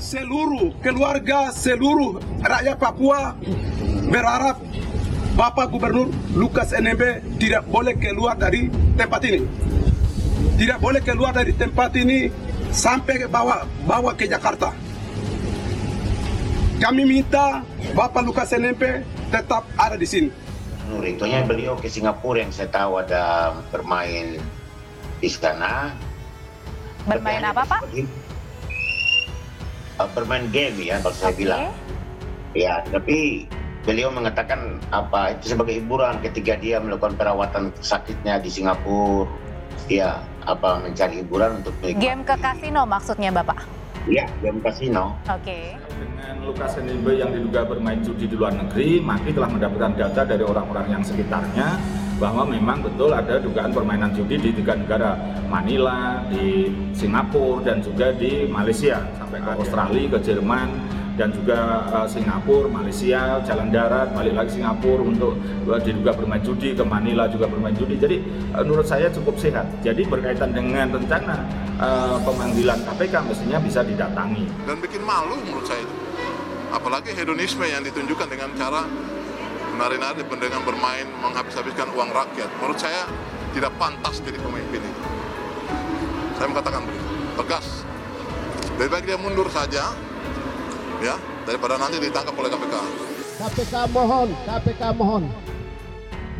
seluruh keluarga, seluruh rakyat Papua berharap Bapak Gubernur Lukas NMB tidak boleh keluar dari tempat ini. Tidak boleh keluar dari tempat ini sampai bawa ke Jakarta. Kami minta Bapak Lukas NMB tetap ada di sini. Itunya beliau ke Singapura yang saya tahu ada bermain di sana. Bermain apa, Pak? Bermain game ya, kalau saya bilang. Ya, tapi beliau mengatakan itu sebagai hiburan ketika dia melakukan perawatan sakitnya di Singapura. Dia mencari hiburan untuk menikmati. Game ke kasino maksudnya, Bapak? Iya, game kasino. Oke. Dengan Lukas NMB yang diduga bermain judi di luar negeri, MAKI telah mendapatkan data dari orang-orang yang sekitarnya bahwa memang betul ada dugaan permainan judi di 3 negara, Manila, di Singapura, dan juga di Malaysia, sampai ke Australia, ke Jerman, dan juga Singapura, Malaysia, jalan darat, balik lagi Singapura untuk diduga bermain judi, ke Manila juga bermain judi. Jadi menurut saya cukup sehat. Jadi berkaitan dengan rencana pemanggilan KPK mestinya bisa didatangi. Dan bikin malu menurut saya. Apalagi hedonisme yang ditunjukkan dengan cara menari-nari dengan bermain menghabis-habiskan uang rakyat. Menurut saya tidak pantas jadi pemimpin itu. Saya mengatakan begitu, tegas. Lebih baik dia mundur saja, ya, daripada nanti ditangkap oleh KPK. KPK mohon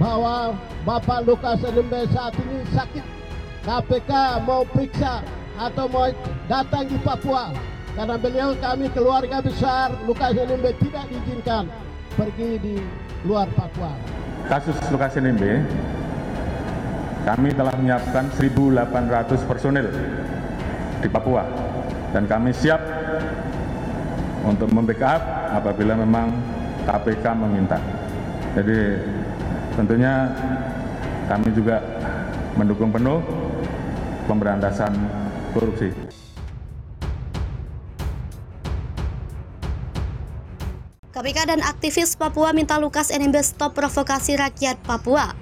bahwa Bapak Lukas NMB saat ini sakit. KPK mau periksa atau mau datang di Papua karena beliau, kami keluarga besar Lukas NMB tidak diizinkan pergi di luar Papua. Kasus Lukas NMB, kami telah menyiapkan 1.800 personil di Papua dan kami siap untuk membackup apabila memang KPK meminta. Jadi tentunya kami juga mendukung penuh pemberantasan korupsi. KPK dan aktivis Papua minta Lukas NMB stop provokasi rakyat Papua.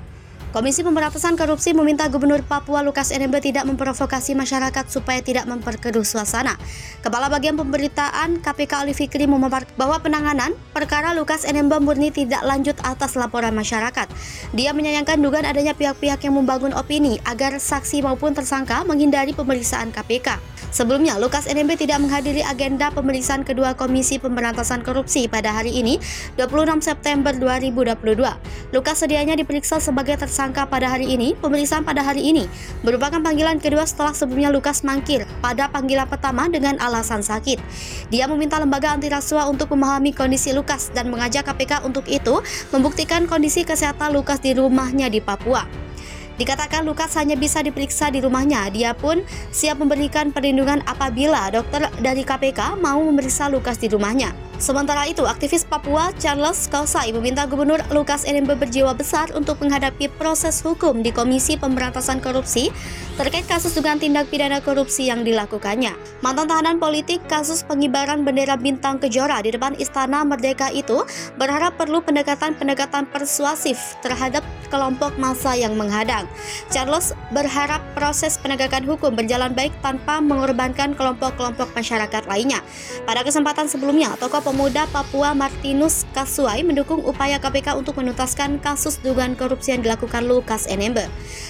Komisi Pemberantasan Korupsi meminta Gubernur Papua Lukas NMB tidak memprovokasi masyarakat supaya tidak memperkeruh suasana. Kepala Bagian Pemberitaan KPK Ali Fikri memaparkan bahwa penanganan perkara Lukas NMB murni tidak lanjut atas laporan masyarakat. Dia menyayangkan dugaan adanya pihak-pihak yang membangun opini agar saksi maupun tersangka menghindari pemeriksaan KPK. Sebelumnya, Lukas NMB tidak menghadiri agenda pemeriksaan kedua Komisi Pemberantasan Korupsi pada hari ini, 26 September 2022. Lukas sedianya diperiksa sebagai tersangka pada hari ini. Pemeriksaan pada hari ini merupakan panggilan kedua setelah sebelumnya Lukas mangkir pada panggilan pertama dengan alasan sakit. Dia meminta lembaga anti rasuah untuk memahami kondisi Lukas dan mengajak KPK untuk itu membuktikan kondisi kesehatan Lukas di rumahnya di Papua. Dikatakan Lukas hanya bisa diperiksa di rumahnya. Dia pun siap memberikan perlindungan apabila dokter dari KPK mau memeriksa Lukas di rumahnya. Sementara itu, aktivis Papua Charles Kausai meminta Gubernur Lukas NMB berjiwa besar untuk menghadapi proses hukum di Komisi Pemberantasan Korupsi terkait kasus dugaan tindak pidana korupsi yang dilakukannya. Mantan tahanan politik kasus pengibaran bendera bintang kejora di depan Istana Merdeka itu berharap perlu pendekatan-pendekatan persuasif terhadap kelompok massa yang menghadang. Charles berharap proses penegakan hukum berjalan baik tanpa mengorbankan kelompok-kelompok masyarakat lainnya. Pada kesempatan sebelumnya, tokoh pemuda Papua Martinus Kasuai mendukung upaya KPK untuk menuntaskan kasus dugaan korupsi yang dilakukan Lukas NMB.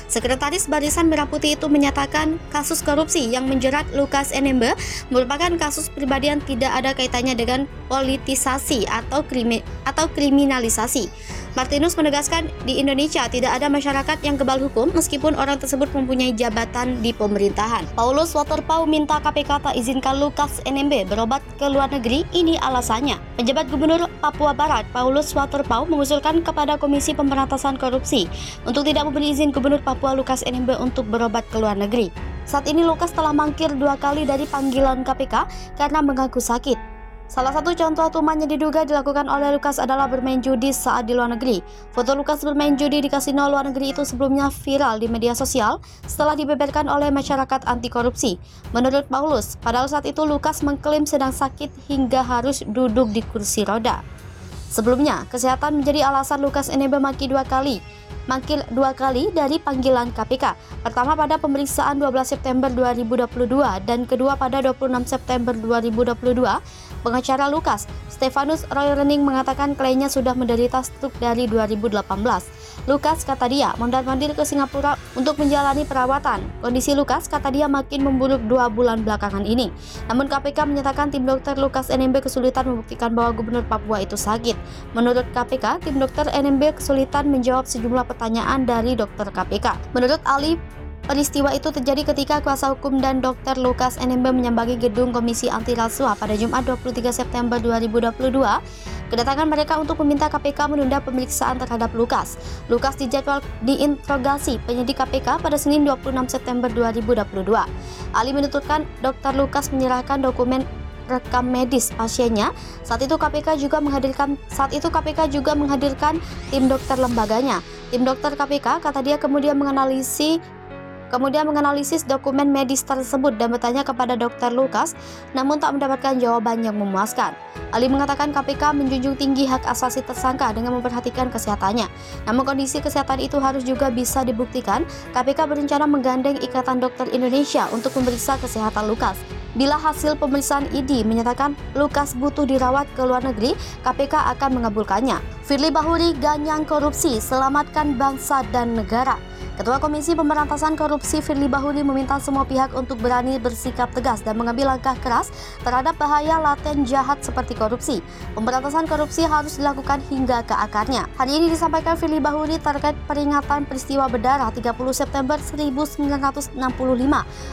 Sekretaris Barisan Merah Putih itu menyatakan kasus korupsi yang menjerat Lukas NMB merupakan kasus pribadi yang tidak ada kaitannya dengan politisasi atau kriminalisasi. Martinus menegaskan di Indonesia tidak ada masyarakat yang kebal hukum meskipun orang tersebut mempunyai jabatan di pemerintahan. Paulus Waterpauw minta KPK tak izinkan Lukas NMB berobat ke luar negeri, ini alasannya. Penjabat Gubernur Papua Barat, Paulus Waterpauw mengusulkan kepada Komisi Pemberantasan Korupsi untuk tidak memberi izin Gubernur Papua Lukas NMB untuk berobat ke luar negeri. Saat ini Lukas telah mangkir 2 kali dari panggilan KPK karena mengaku sakit. Salah satu contoh tuman yang diduga dilakukan oleh Lukas adalah bermain judi saat di luar negeri. Foto Lukas bermain judi di kasino luar negeri itu sebelumnya viral di media sosial setelah dibeberkan oleh masyarakat anti korupsi. Menurut Paulus, padahal saat itu Lukas mengklaim sedang sakit hingga harus duduk di kursi roda. Sebelumnya, kesehatan menjadi alasan Lukas NMB manggil dua kali dari panggilan KPK. Pertama pada pemeriksaan 12 September 2022 dan kedua pada 26 September 2022. Pengacara Lukas, Stefanus Roy Rening, mengatakan kliennya sudah menderita stroke dari 2018. Lukas, kata dia, mondar-mandir ke Singapura untuk menjalani perawatan. Kondisi Lukas, kata dia, makin memburuk 2 bulan belakangan ini. Namun KPK menyatakan tim dokter Lukas NMB kesulitan membuktikan bahwa Gubernur Papua itu sakit. Menurut KPK, tim dokter NMB kesulitan menjawab sejumlah pertanyaan dari dokter KPK. Menurut Ali, peristiwa itu terjadi ketika kuasa hukum dan dokter Lukas NMB menyambangi gedung Komisi Anti Rasuah pada Jumat 23 September 2022. Kedatangan mereka untuk meminta KPK menunda pemeriksaan terhadap Lukas. Lukas dijadwal diinterogasi penyidik KPK pada Senin 26 September 2022. Ali menuturkan dokter Lukas menyerahkan dokumen rekam medis pasiennya. Saat itu KPK juga menghadirkan tim dokter lembaganya. Tim dokter KPK, kata dia, kemudian menganalisis dokumen medis tersebut dan bertanya kepada dokter Lukas, namun tak mendapatkan jawaban yang memuaskan. Ali mengatakan KPK menjunjung tinggi hak asasi tersangka dengan memperhatikan kesehatannya. Namun kondisi kesehatan itu harus juga bisa dibuktikan. KPK berencana menggandeng Ikatan Dokter Indonesia untuk memeriksa kesehatan Lukas. Bila hasil pemeriksaan ID menyatakan Lukas butuh dirawat ke luar negeri, KPK akan mengabulkannya. Firly Bahuri, ganyang korupsi, selamatkan bangsa dan negara. Ketua Komisi Pemberantasan Korupsi Firly Bahuri meminta semua pihak untuk berani bersikap tegas dan mengambil langkah keras terhadap bahaya laten jahat seperti korupsi. Pemberantasan korupsi harus dilakukan hingga ke akarnya. Hal ini disampaikan Firly Bahuri terkait peringatan peristiwa berdarah 30 September 1965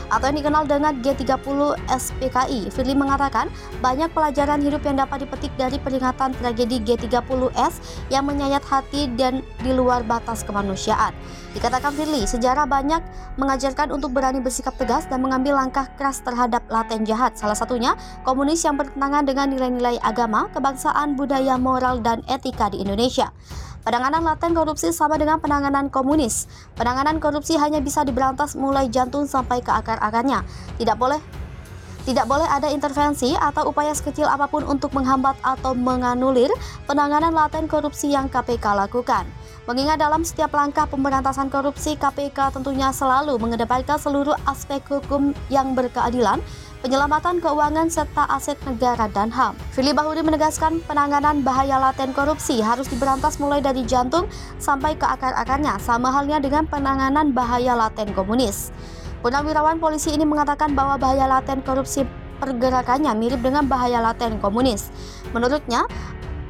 atau yang dikenal dengan G30 SPKI. Firly mengatakan banyak pelajaran hidup yang dapat dipetik dari peringatan tragedi G30S yang menyayat hati dan di luar batas kemanusiaan. Dikatakan Firly, sejarah banyak mengajarkan untuk berani bersikap tegas dan mengambil langkah keras terhadap laten jahat. Salah satunya komunis yang bertentangan dengan nilai-nilai agama, kebangsaan, budaya, moral, dan etika di Indonesia. Penanganan laten korupsi sama dengan penanganan komunis. Penanganan korupsi hanya bisa diberantas mulai jantung sampai ke akar-akarnya. Tidak boleh ada intervensi atau upaya sekecil apapun untuk menghambat atau menganulir penanganan laten korupsi yang KPK lakukan. Mengingat dalam setiap langkah pemberantasan korupsi, KPK tentunya selalu mengedepankan seluruh aspek hukum yang berkeadilan, penyelamatan keuangan serta aset negara dan HAM. Firly Bahuri menegaskan penanganan bahaya laten korupsi harus diberantas mulai dari jantung sampai ke akar-akarnya, sama halnya dengan penanganan bahaya laten komunis. Purnawirawan polisi ini mengatakan bahwa bahaya laten korupsi pergerakannya mirip dengan bahaya laten komunis. Menurutnya,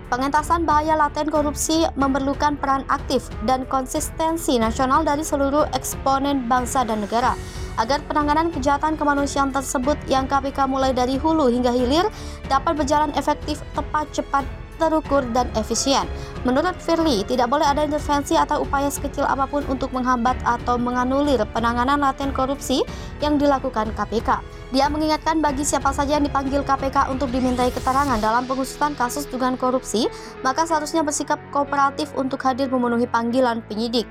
pengentasan bahaya laten korupsi memerlukan peran aktif dan konsistensi nasional dari seluruh eksponen bangsa dan negara agar penanganan kejahatan kemanusiaan tersebut yang KPK mulai dari hulu hingga hilir dapat berjalan efektif, tepat, cepat, terukur, dan efisien. Menurut Firly, tidak boleh ada intervensi atau upaya sekecil apapun untuk menghambat atau menganulir penanganan laten korupsi yang dilakukan KPK. Dia mengingatkan bagi siapa saja yang dipanggil KPK untuk dimintai keterangan dalam pengusutan kasus dugaan korupsi, maka seharusnya bersikap kooperatif untuk hadir memenuhi panggilan penyidik.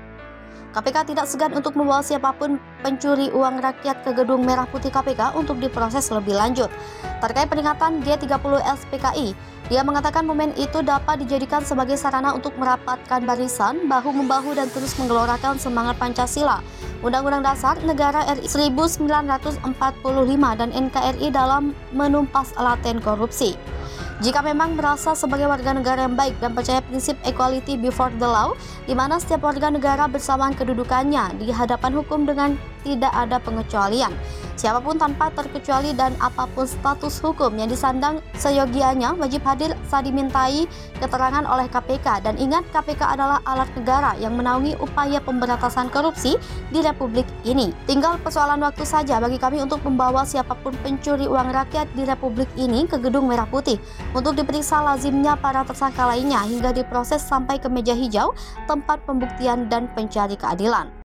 KPK tidak segan untuk membawa siapapun pencuri uang rakyat ke gedung Merah Putih KPK untuk diproses lebih lanjut. Terkait peringatan G30 SPKI, dia mengatakan momen itu dapat dijadikan sebagai sarana untuk merapatkan barisan, bahu-membahu, dan terus menggelorakan semangat Pancasila, Undang-Undang Dasar Negara RI 1945 dan NKRI dalam menumpas laten korupsi. Jika memang merasa sebagai warga negara yang baik dan percaya prinsip equality before the law, di mana setiap warga negara bersamaan kedudukannya di hadapan hukum dengan tidak ada pengecualian, siapapun tanpa terkecuali dan apapun status hukum yang disandang seyogianya wajib hadir saat dimintai keterangan oleh KPK. Dan ingat, KPK adalah alat negara yang menaungi upaya pemberantasan korupsi di Republik ini. Tinggal persoalan waktu saja bagi kami untuk membawa siapapun pencuri uang rakyat di Republik ini ke gedung Merah Putih untuk diperiksa lazimnya para tersangka lainnya hingga diproses sampai ke meja hijau, tempat pembuktian dan pencari keadilan.